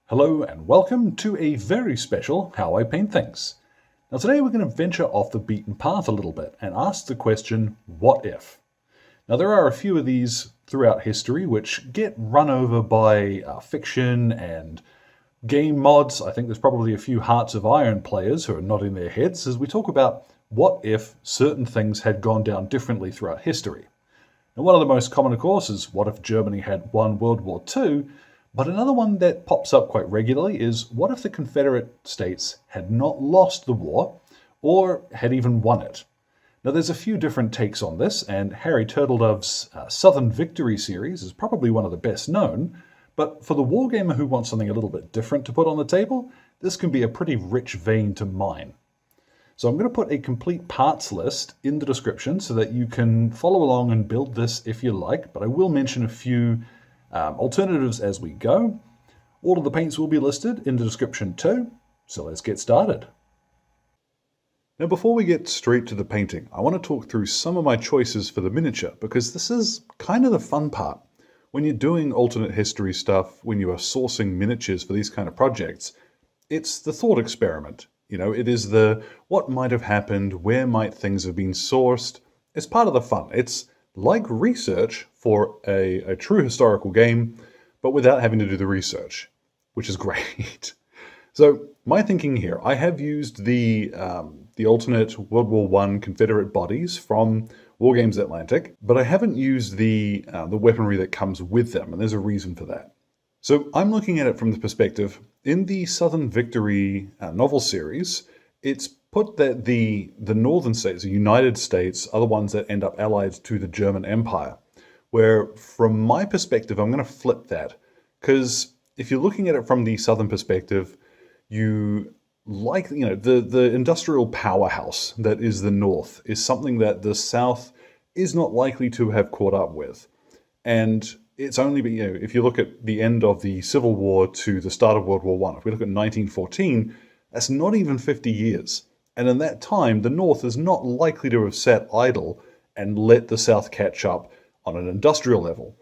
Hello and welcome to a very special How I Paint Things. Now today we're going to venture off the beaten path a little bit and ask the question, what if? Now there are a few of these throughout history which get run over by fiction and game mods. I think there's probably a few Hearts of Iron players who are nodding their heads as we talk about what if certain things had gone down differently throughout history. Now one of the most common, of course, is what if Germany had won World War II? But another one that pops up quite regularly is what if the Confederate States had not lost the war or had even won it? Now there's a few different takes on this, and Harry Turtledove's Southern Victory series is probably one of the best known, but for the wargamer who wants something a little bit different to put on the table, this can be a pretty rich vein to mine. So I'm going to put a complete parts list in the description so that you can follow along and build this if you like, but I will mention a few alternatives as we go. All of the paints will be listed in the description too, so let's get started. Now before we get straight to the painting, I want to talk through some of my choices for the miniature, because this is kind of the fun part. When you're doing alternate history stuff, when you are sourcing miniatures for these kind of projects, it's the thought experiment. You know, it is the what might have happened, where might things have been sourced. It's part of the fun. It's like research for a true historical game, but without having to do the research, which is great. So my thinking here, I have used the alternate World War I Confederate bodies from Wargames Atlantic, but I haven't used the weaponry that comes with them, and there's a reason for that. So I'm looking at it from the perspective, in the Southern Victory novel series, it's put that the northern states, the United States, are the ones that end up allied to the German Empire. Where, from my perspective, I'm going to flip that. Because if you're looking at it from the southern perspective, you like, the industrial powerhouse that is the North is something that the South is not likely to have caught up with. And it's only, if you look at the end of the Civil War to the start of World War I, if we look at 1914, that's not even 50 years. And in that time, the North is not likely to have sat idle and let the South catch up on an industrial level.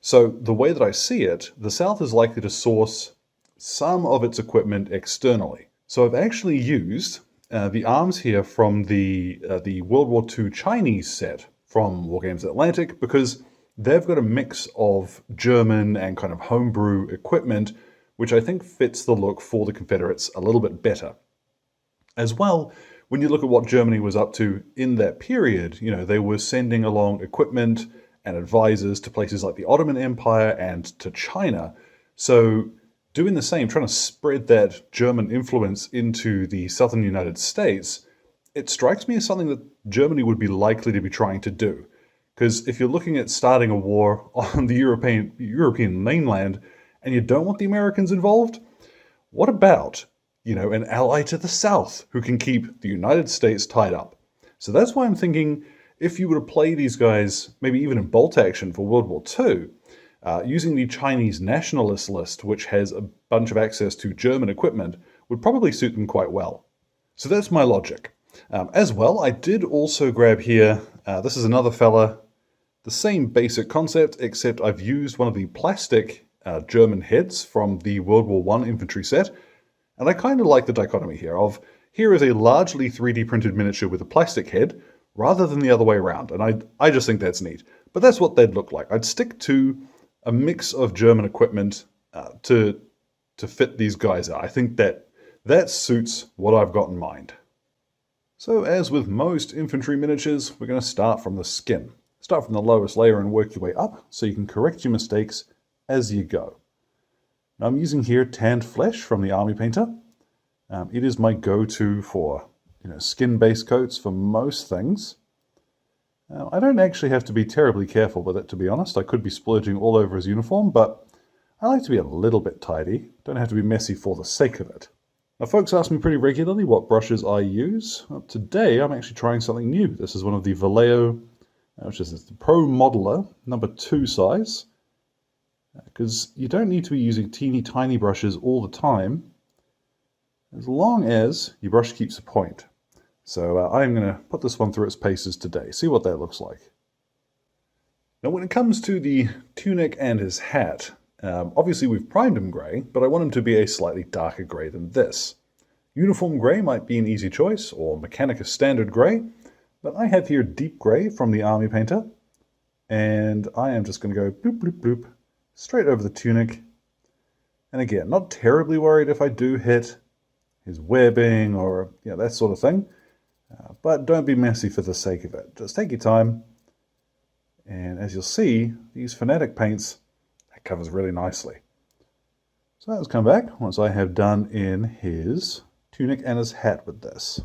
So the way that I see it, the South is likely to source some of its equipment externally. So I've actually used the arms here from the World War II Chinese set from Wargames Atlantic, because they've got a mix of German and kind of homebrew equipment, which I think fits the look for the Confederates a little bit better. As well, when you look at what Germany was up to in that period, they were sending along equipment and advisors to places like the Ottoman Empire and to China. So doing the same, trying to spread that German influence into the southern United States, it strikes me as something that Germany would be likely to be trying to do. Because if you're looking at starting a war on the European mainland and you don't want the Americans involved, what about, an ally to the south who can keep the United States tied up? So that's why I'm thinking, if you were to play these guys, maybe even in bolt action for World War II, using the Chinese nationalist list, which has a bunch of access to German equipment, would probably suit them quite well. So that's my logic. As well, I did also grab here, this is another fella, the same basic concept, except I've used one of the plastic German heads from the World War I infantry set, and I kind of like the dichotomy here is a largely 3D printed miniature with a plastic head, rather than the other way around, and I just think that's neat. But that's what they'd look like. I'd stick to a mix of German equipment to fit these guys out. I think that suits what I've got in mind. So as with most infantry miniatures, we're going to start from the skin. Start from the lowest layer and work your way up so you can correct your mistakes as you go. Now I'm using here tanned flesh from the Army Painter. It is my go-to for skin base coats for most things. I don't actually have to be terribly careful with it, to be honest. I could be splurging all over his uniform, but I like to be a little bit tidy. Don't have to be messy for the sake of it. Now folks ask me pretty regularly what brushes I use. Well, today I'm actually trying something new. This is one of the Vallejo, which is the Pro Modeler number 2 size, because you don't need to be using teeny tiny brushes all the time, as long as your brush keeps a point. So I'm going to put this one through its paces today, see what that looks like. Now when it comes to the tunic and his hat, Obviously we've primed him grey, but I want him to be a slightly darker grey than this. Uniform grey might be an easy choice, or Mechanicus standard grey, but I have here deep grey from the army painter, and I am just going to go bloop bloop bloop straight over the tunic. And again, not terribly worried if I do hit his webbing or that sort of thing, but don't be messy for the sake of it. Just take your time, and as you'll see, these Fanatic paints, that covers really nicely. So let's come back once I have done in his tunic and his hat with this.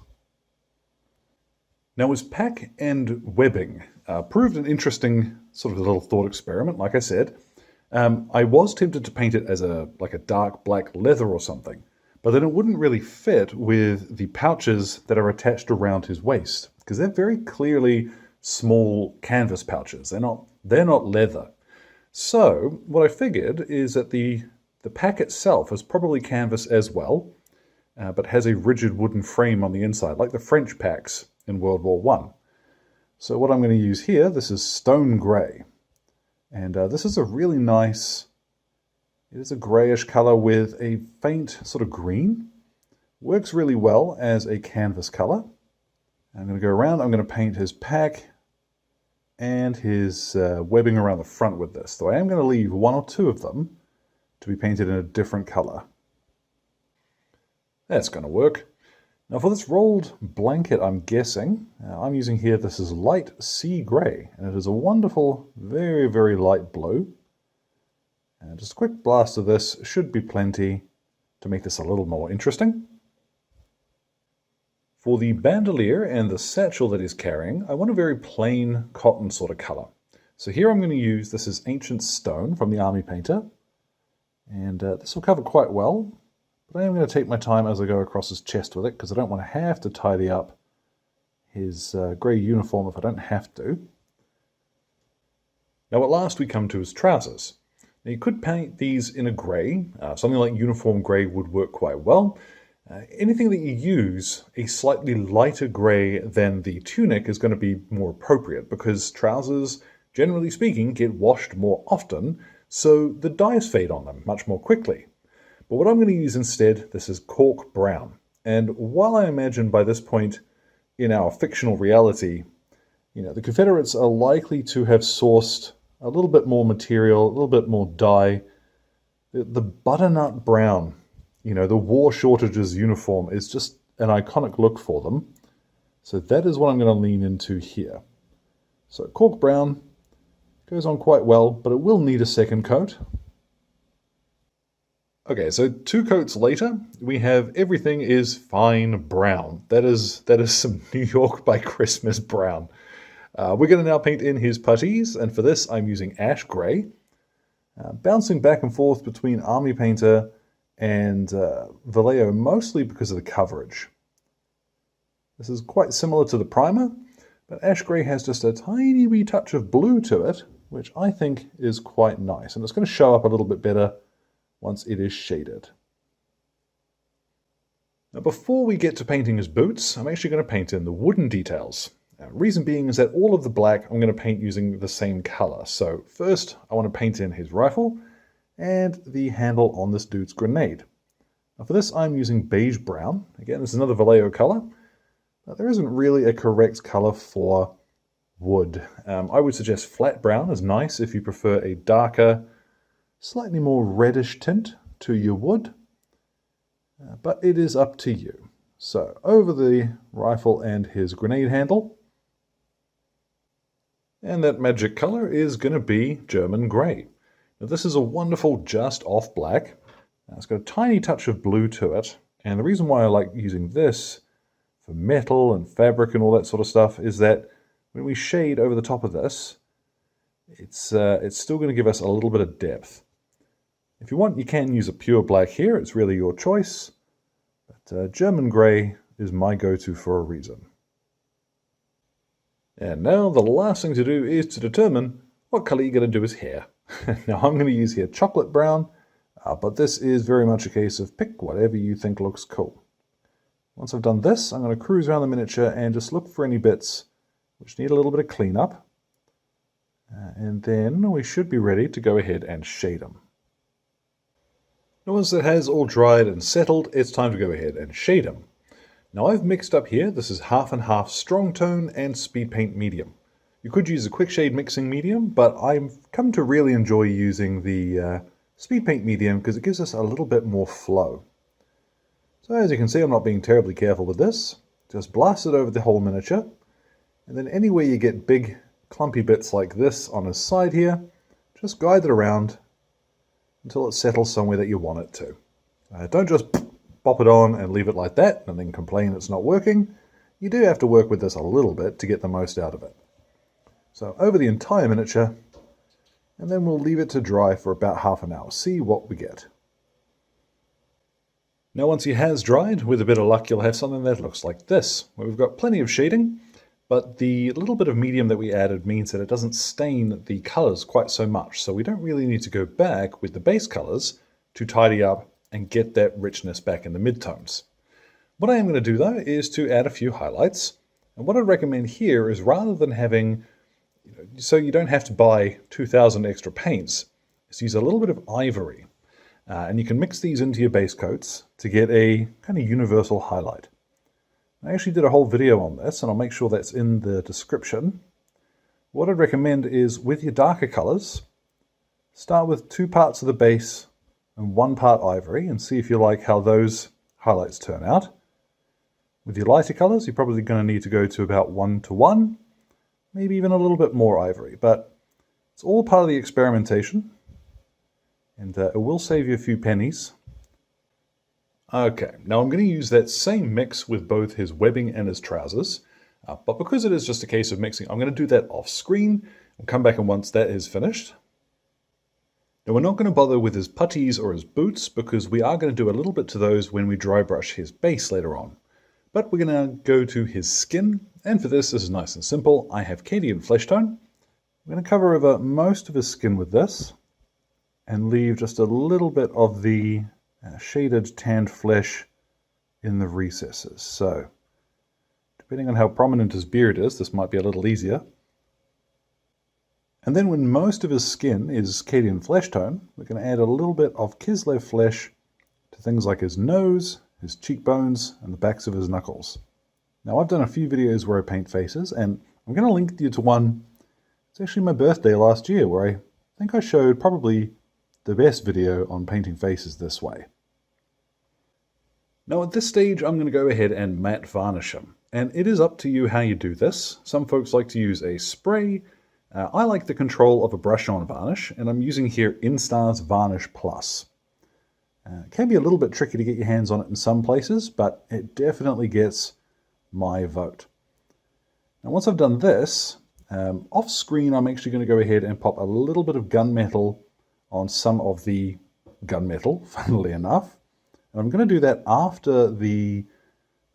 Now his pack and webbing proved an interesting sort of little thought experiment, like I said. I was tempted to paint it as like a dark black leather or something, but then it wouldn't really fit with the pouches that are attached around his waist, because they're very clearly small canvas pouches. They're not leather. So what I figured is that the pack itself is probably canvas as well, but has a rigid wooden frame on the inside, like the French packs in World War I. So what I'm going to use here, this is stone grey. And this is a really nice, it is a greyish colour with a faint sort of green. Works really well as a canvas colour. I'm going to go around, I'm going to paint his pack and his webbing around the front with this. So I am going to leave one or two of them to be painted in a different colour. That's going to work. Now for this rolled blanket, I'm guessing, I'm using here, this is light sea grey, and it is a wonderful, very, very light blue. And just a quick blast of this should be plenty to make this a little more interesting. For the bandolier and the satchel that he's carrying, I want a very plain cotton sort of colour. So here I'm going to use, this is Ancient Stone from the Army Painter, and this will cover quite well. But I am going to take my time as I go across his chest with it, because I don't want to have to tidy up his grey uniform if I don't have to. Now at last we come to his trousers. Now you could paint these in a grey, something like uniform grey would work quite well. Anything that you use a slightly lighter grey than the tunic is going to be more appropriate, because trousers, generally speaking, get washed more often, so the dyes fade on them much more quickly. But what I'm going to use instead, this is cork brown. And while I imagine by this point in our fictional reality, the Confederates are likely to have sourced a little bit more material, a little bit more dye. The butternut brown, the war shortages uniform is just an iconic look for them. So that is what I'm going to lean into here. So cork brown goes on quite well, but it will need a second coat. Okay, so 2 coats later, we have everything is fine brown. That is some New York by Christmas brown. We're going to now paint in his puttees, and for this I'm using ash grey, bouncing back and forth between Army Painter and Vallejo, mostly because of the coverage. This is quite similar to the primer, but ash grey has just a tiny wee touch of blue to it, which I think is quite nice, and it's going to show up a little bit better once it is shaded. Now before we get to painting his boots, I'm actually going to paint in the wooden details. Reason being is that all of the black I'm going to paint using the same color. So first I want to paint in his rifle and the handle on this dude's grenade. Now for this I'm using beige brown. Again, this is another Vallejo color. There isn't really a correct color for wood. I would suggest flat brown is nice if you prefer a darker, slightly more reddish tint to your wood, but it is up to you. So over the rifle and his grenade handle, and that magic color is going to be German grey. Now this is a wonderful just off black. It's got a tiny touch of blue to it, and the reason why I like using this for metal and fabric and all that sort of stuff is that when we shade over the top of this, it's still going to give us a little bit of depth. If you want, you can use a pure black here. It's really your choice. But German grey is my go-to for a reason. And now the last thing to do is to determine what colour you're going to do his hair. Now I'm going to use here chocolate brown, but this is very much a case of pick whatever you think looks cool. Once I've done this, I'm going to cruise around the miniature and just look for any bits which need a little bit of cleanup. And then we should be ready to go ahead and shade them. Now once it has all dried and settled, it's time to go ahead and shade them. Now I've mixed up here, this is half and half strong tone and speed paint medium. You could use a quick shade mixing medium, but I've come to really enjoy using the speed paint medium because it gives us a little bit more flow. So as you can see, I'm not being terribly careful with this. Just blast it over the whole miniature, and then anywhere you get big clumpy bits like this on his side here, just guide it around until it settles somewhere that you want it to. Don't just pop it on and leave it like that and then complain it's not working. You do have to work with this a little bit to get the most out of it. So over the entire miniature, and then we'll leave it to dry for about half an hour. See what we get. Now once he has dried, with a bit of luck you'll have something that looks like this, where we've got plenty of shading, but the little bit of medium that we added means that it doesn't stain the colors quite so much, so we don't really need to go back with the base colors to tidy up and get that richness back in the midtones. What I am going to do though is to add a few highlights, and what I'd recommend here is rather than having, so you don't have to buy 2,000 extra paints, is use a little bit of ivory, and you can mix these into your base coats to get a kind of universal highlight. I actually did a whole video on this, and I'll make sure that's in the description. What I'd recommend is with your darker colors, start with 2 parts of the base and 1 part ivory, and see if you like how those highlights turn out. With your lighter colors, you're probably going to need to go to about 1:1, maybe even a little bit more ivory, but it's all part of the experimentation, and it will save you a few pennies. Okay, now I'm going to use that same mix with both his webbing and his trousers, but because it is just a case of mixing, I'm going to do that off screen. We'll come back and once that is finished. Now we're not going to bother with his puttees or his boots because we are going to do a little bit to those when we dry brush his base later on. But we're going to go to his skin, and for this is nice and simple. I have Cadian Flesh Tone. I'm going to cover over most of his skin with this and leave just a little bit of the shaded tanned flesh in the recesses. So depending on how prominent his beard is, this might be a little easier. And then when most of his skin is Cadian Flesh Tone, we're going to add a little bit of Kislev flesh to things like his nose, his cheekbones, and the backs of his knuckles. Now I've done a few videos where I paint faces, and I'm going to link you to one. It's actually my birthday last year, where I think I showed probably the best video on painting faces this way. Now at this stage I'm going to go ahead and matte varnish him, and it is up to you how you do this. Some folks like to use a spray. I like the control of a brush-on varnish, and I'm using here Instar's Varnish Plus. It can be a little bit tricky to get your hands on it in some places, but it definitely gets my vote. Now once I've done this, off screen I'm actually going to go ahead and pop a little bit of gunmetal on some of the gunmetal, funnily enough. And I'm going to do that after the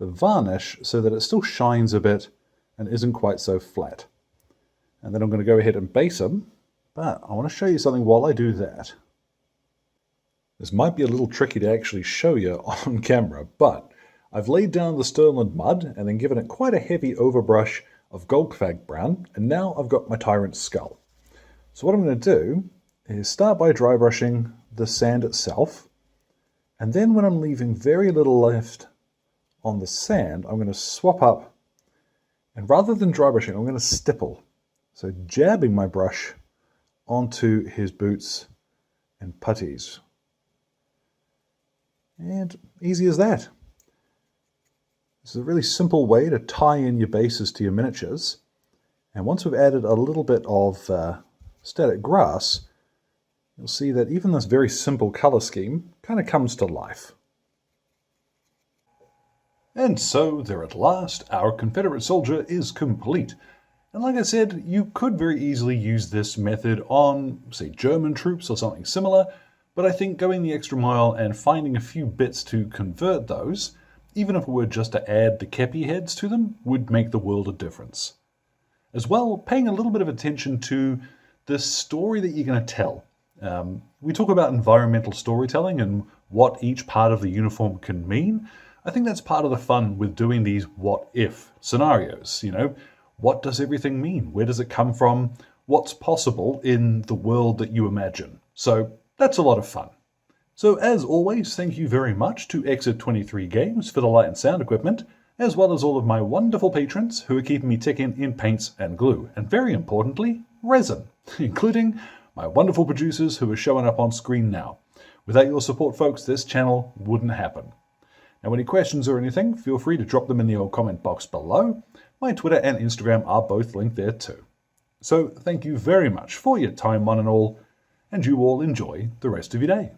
varnish so that it still shines a bit and isn't quite so flat. And then I'm going to go ahead and base them, but I want to show you something while I do that. This might be a little tricky to actually show you on camera, but I've laid down the Stirland mud and then given it quite a heavy overbrush of Goldkvag brown, and now I've got my Tyrant's skull. So what I'm going to do is start by dry brushing the sand itself, and then when I'm leaving very little left on the sand, I'm going to swap up, and rather than dry brushing, I'm going to stipple. So jabbing my brush onto his boots and puttees. And easy as that. This is a really simple way to tie in your bases to your miniatures. And once we've added a little bit of static grass, you'll see that even this very simple color scheme kind of comes to life. And so there at last, our Confederate soldier is complete. And like I said, you could very easily use this method on, say, German troops or something similar, but I think going the extra mile and finding a few bits to convert those, even if it were just to add the kepi heads to them, would make the world a difference. As well, paying a little bit of attention to the story that you're going to tell. We talk about environmental storytelling and what each part of the uniform can mean. I think that's part of the fun with doing these what-if scenarios, you know. What does everything mean? Where does it come from? What's possible in the world that you imagine? So that's a lot of fun. So as always, thank you very much to Exit23 Games for the light and sound equipment, as well as all of my wonderful patrons who are keeping me ticking in paints and glue, and very importantly, resin, including my wonderful producers who are showing up on screen now. Without your support, folks, this channel wouldn't happen. Now, any questions or anything, feel free to drop them in the old comment box below. My Twitter and Instagram are both linked there too. So thank you very much for your time, one and all, and you all enjoy the rest of your day.